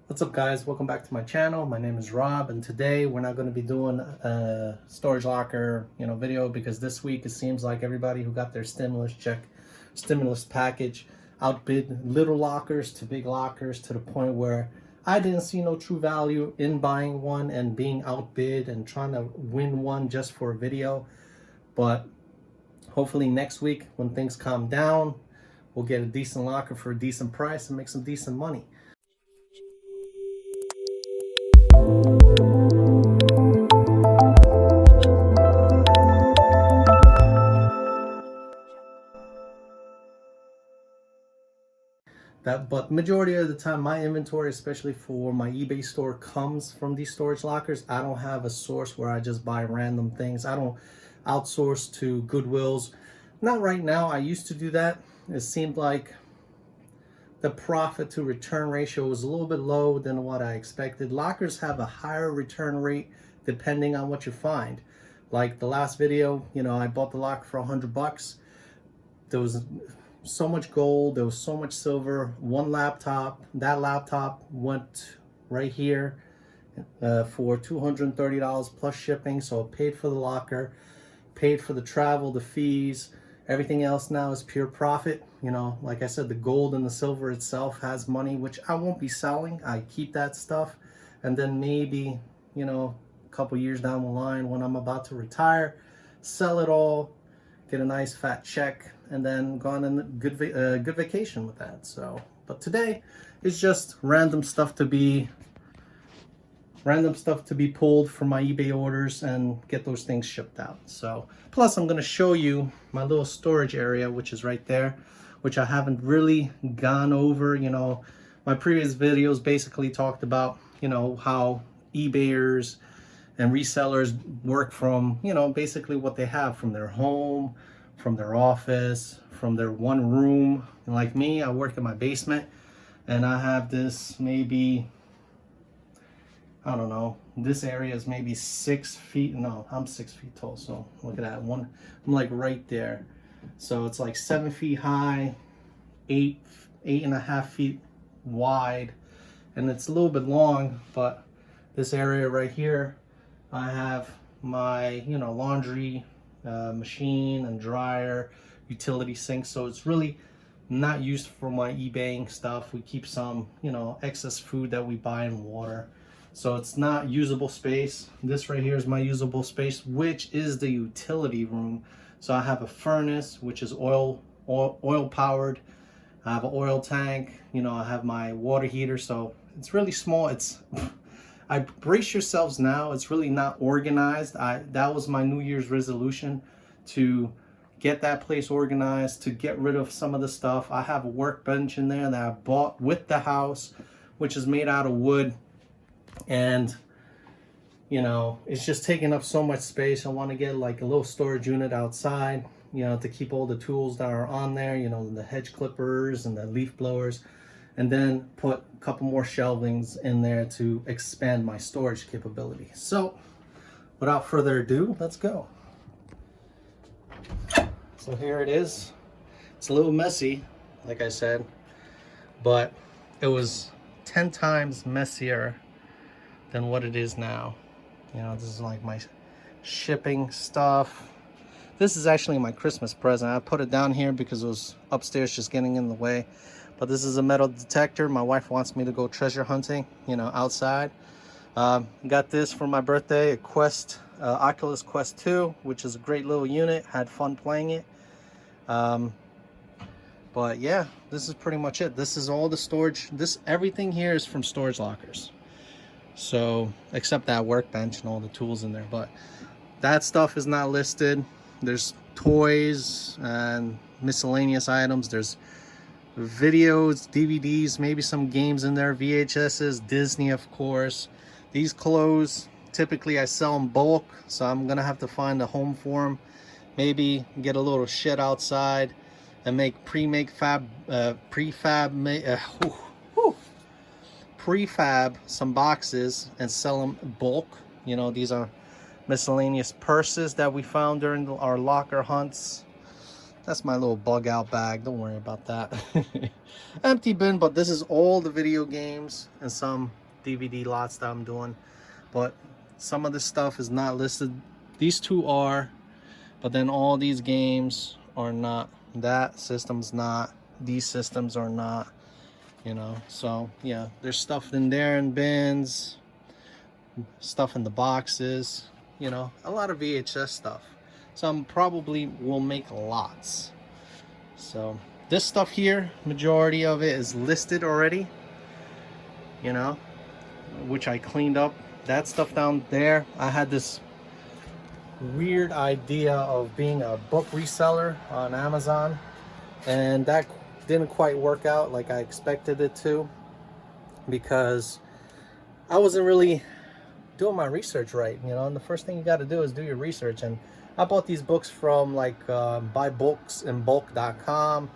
What's up, guys? Welcome back to my channel. My name is Rob, and today we're not going to be doing a storage locker video, because this week it seems like everybody who got their stimulus package outbid little lockers to big lockers, to the point where I didn't see no true value in buying one and being outbid and trying to win one just for a video. But hopefully next week, when things calm down, we'll get a decent locker for a decent price and make some decent money. But majority of the time, my inventory, especially for my eBay store, comes from these storage lockers. I don't have a source where I just buy random things. I don't outsource to Goodwills. Not right now. I used to do that. It seemed like the profit to return ratio was a little bit low than what I expected. Lockers have a higher return rate depending on what you find. Like the last video, I bought the locker for $100. There was so much gold, there was so much silver, one laptop. That laptop went right here for $230 plus shipping. So it paid for the locker, paid for the travel, the fees. Everything else now is pure profit. Like I said, the gold and the silver itself has money, which I won't be selling. I keep that stuff, and then maybe a couple years down the line, when I'm about to retire, sell it all, get a nice fat check, and then go on a good vacation with that. So, but today is just random stuff to be pulled from my eBay orders and get those things shipped out. So, plus I'm going to show you my little storage area, which is right there, which I haven't really gone over. My previous videos basically talked about how eBayers and resellers work from basically what they have from their home, from their office, from their one room. And like me, I work in my basement, and I have this, maybe, I don't know, this area is maybe 6 feet. No, I'm 6 feet tall, so look at that one. I'm like right there. So it's like 7 feet high, 8.5 feet wide, and it's a little bit long. But this area right here, I have my laundry machine and dryer, utility sink. So it's really not used for my eBaying stuff. We keep some excess food that we buy in water, so it's not usable space. This right here is my usable space, which is the utility room. So I have a furnace, which is oil powered. I have an oil tank. I have my water heater. So it's really small. It's I brace yourselves now, it's really not organized. That was my New Year's resolution, to get that place organized, to get rid of some of the stuff. I have a workbench in there that I bought with the house, which is made out of wood, and it's just taking up so much space. I want to get like a little storage unit outside, to keep all the tools that are on there, the hedge clippers and the leaf blowers, and then put a couple more shelvings in there to expand my storage capability. So without further ado, let's go. So here it is. It's a little messy, like I said, but it was 10 times messier than what it is now. This is like my shipping stuff. This is actually my Christmas present. I put it down here because it was upstairs just getting in the way. But this is a metal detector. My wife wants me to go treasure hunting, outside. Got this for my birthday, a Quest, Oculus Quest 2, which is a great little unit. Had fun playing it. But yeah, this is pretty much it. This is all the storage. Everything here is from storage lockers. So, except that workbench and all the tools in there. But that stuff is not listed. There's toys and miscellaneous items. There's videos, DVDs, maybe some games in there, VHSs, Disney, of course. These clothes, typically I sell in bulk, so I'm gonna have to find a home for them. Maybe get a little shed outside and make prefab some boxes and sell them bulk. These are miscellaneous purses that we found during our locker hunts. That's my little bug out bag. Don't worry about that. Empty bin, but this is all the video games and some DVD lots that I'm doing. But some of this stuff is not listed. These two are, but then all these games are not. That system's not. These systems are not. You know, so yeah, there's stuff in there in bins, stuff in the boxes, you know, a lot of VHS stuff. Some probably will make lots. So this stuff here, majority of it is listed already, you know, which I cleaned up. That stuff down there, I had this weird idea of being a book reseller on Amazon, and that didn't quite work out like I expected it to, because I wasn't really doing my research right, you know. And the first thing you got to do is do your research. And I bought these books from like buybooksInBulk.com,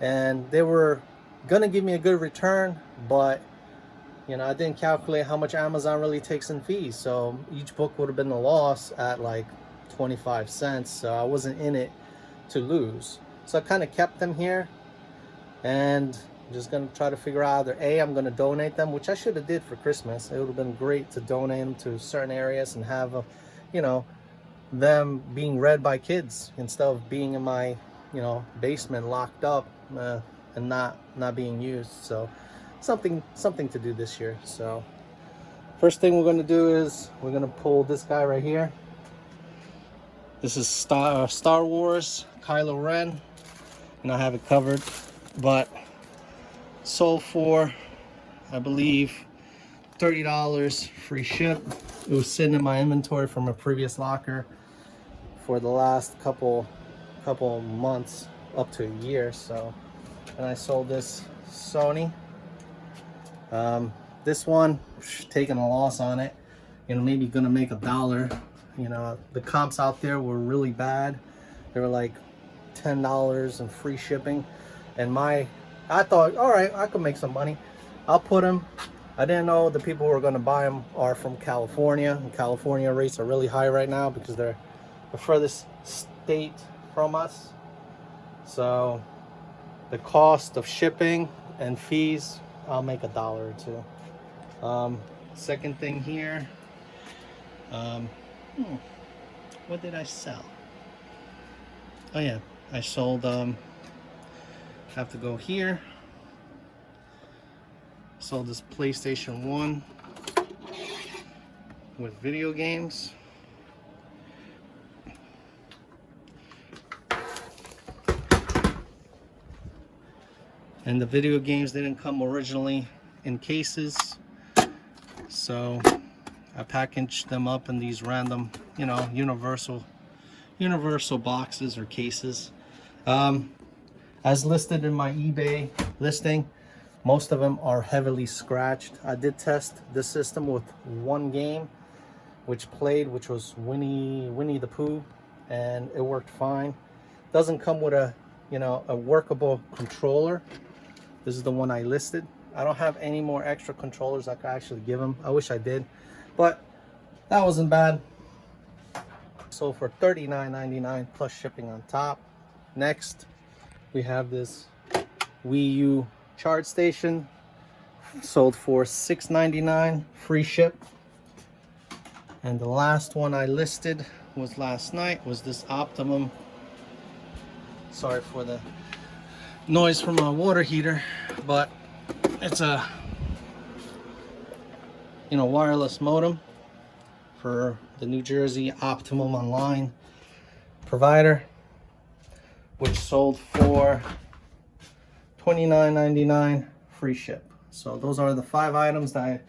and they were gonna give me a good return, but you know, I didn't calculate how much Amazon really takes in fees, so each book would have been a loss at like 25 cents, so I wasn't in it to lose. So I kind of kept them here, and I'm just gonna try to figure out either A, I'm gonna donate them, which I should have did for Christmas. It would have been great to donate them to certain areas and have a, you know, them being read by kids instead of being in my, you know, basement locked up and not being used. So something to do this year. So first thing we're gonna do is we're gonna pull this guy right here. This is Star Wars Kylo Ren, and I have it covered, but sold for, I believe, $30 free ship. It was sitting in my inventory from a previous locker for the last couple months, up to a year. So, and I sold this Sony. This one, taking a loss on it, you know, maybe gonna make $1. You know, the comps out there were really bad. They were like $10 and free shipping, and I thought, all right, I could make some money. I'll put them. I didn't know the people who are going to buy them are from California, and California rates are really high right now because they're the furthest state from us. So the cost of shipping and fees, I'll make $1 or $2. Second thing here, what did I sell? Oh yeah, I sold, have to go here. Sold this PlayStation 1 with video games. And the video games didn't come originally in cases, so I packaged them up in these random, you know, universal boxes or cases. As listed in my eBay listing, most of them are heavily scratched. I did test this system with one game which was Winnie the Pooh, and it worked fine. Doesn't come with a, you know, a workable controller. This is the one I listed. I don't have any more extra controllers I could actually give them. I wish I did, but that wasn't bad. Sold for $39.99 plus shipping on top. Next, we have this Wii U charge station. Sold for $6.99 free ship. And the last one I listed was last night, was this Optimum. Sorry for the noise from my water heater, but it's a, you know, wireless modem for the New Jersey Optimum online provider, which sold for $29.99 free ship. So those are the 5 items that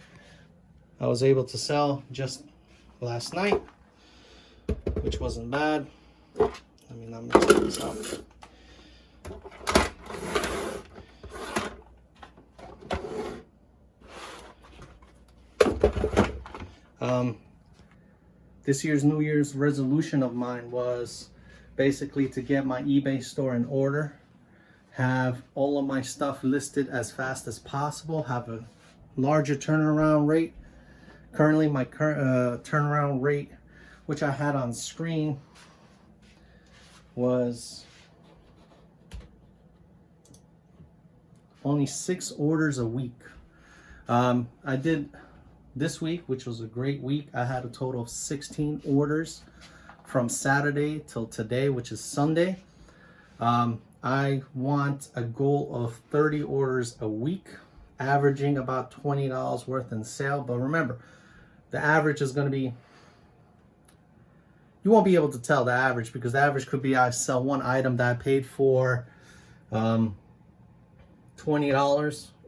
I was able to sell just last night, which wasn't bad. I mean, I'm gonna take this out. This year's New Year's resolution of mine was basically to get my eBay store in order, have all of my stuff listed as fast as possible, have a larger turnaround rate. Currently my current turnaround rate, which I had on screen, was only 6 orders a week. I did this week, which was a great week. I had a total of 16 orders from Saturday till today, which is Sunday. I want a goal of 30 orders a week, averaging about $20 worth in sale. But remember, the average is going to be, you won't be able to tell the average, because the average could be I sell one item that I paid for $20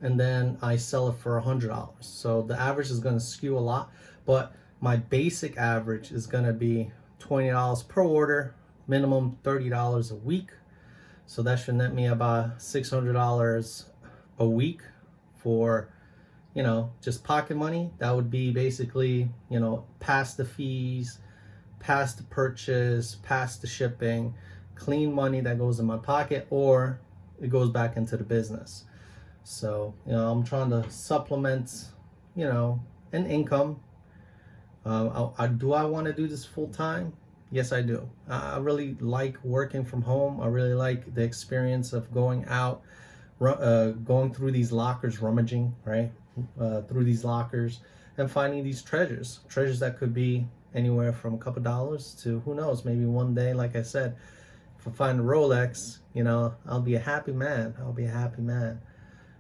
and then I sell it for $100. So the average is going to skew a lot, but my basic average is going to be $20 per order, minimum $30 a week. So that should net me about $600 a week for, you know, just pocket money. That would be basically, you know, past the fees, past the purchase, past the shipping, clean money that goes in my pocket, or it goes back into the business. So, you know, I'm trying to supplement, you know, an income. Do I want to do this full time? Yes, I do. I really like working from home. I really like the experience of going out, going through these lockers, rummaging, right? Through these lockers and finding these treasures that could be anywhere from a couple dollars to, who knows, maybe one day, like I said, if I find a Rolex, you know, I'll be a happy man.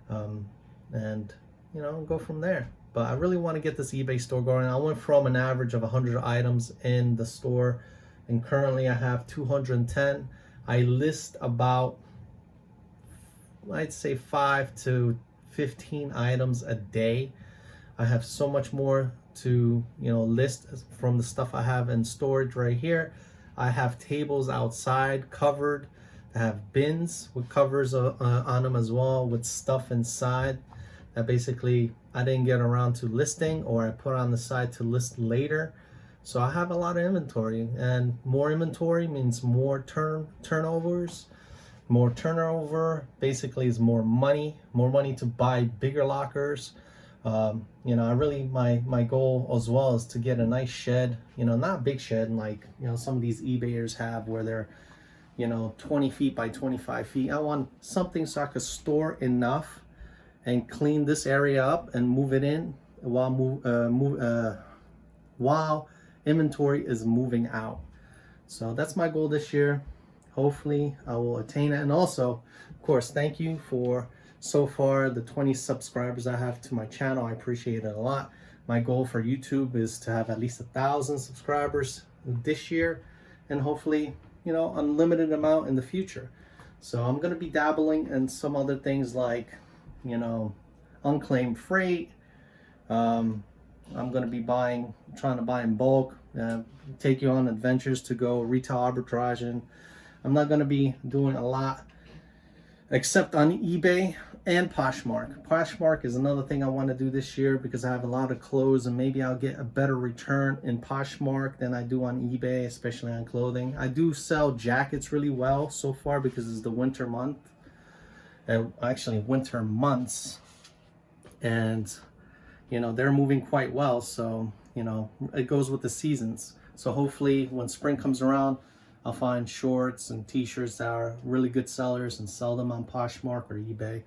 And, you know, go from there. But I really want to get this eBay store going. I went from an average of 100 items in the store, and currently I have 210. I list about, I'd say 5 to 15 items a day. I have so much more to, you know, list from the stuff I have in storage right here. I have tables outside covered. I have bins with covers on them as well, with stuff inside that basically I didn't get around to listing, or I put on the side to list later. So I have a lot of inventory, and more inventory means more turnovers. More turnover basically is more money to buy bigger lockers. You know, I really, my goal as well is to get a nice shed, you know, not a big shed like, you know, some of these eBayers have where they're, you know, 20 feet by 25 feet. I want something so I could store enough and clean this area up and move it in while inventory is moving out. So that's my goal this year. Hopefully I will attain it. And also, of course, thank you for so far the 20 subscribers I have to my channel. I appreciate it a lot. My goal for YouTube is to have at least 1,000 subscribers this year, and hopefully, you know, unlimited amount in the future. So I'm going to be dabbling in some other things like, you know, unclaimed freight. I'm going to be trying to buy in bulk, take you on adventures to go retail arbitraging. I'm not going to be doing a lot except on eBay and Poshmark. Poshmark is another thing I want to do this year, because I have a lot of clothes, and maybe I'll get a better return in Poshmark than I do on eBay, especially on clothing. I do sell jackets really well so far because it's the winter month, actually winter months, and you know, they're moving quite well. So, you know, it goes with the seasons. So hopefully when spring comes around, I'll find shorts and t-shirts that are really good sellers and sell them on Poshmark or eBay.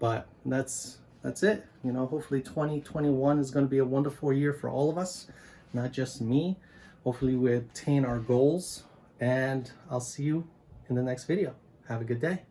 But that's it. You know, hopefully 2021 is going to be a wonderful year for all of us, not just me. Hopefully we attain our goals, and I'll see you in the next video. Have a good day.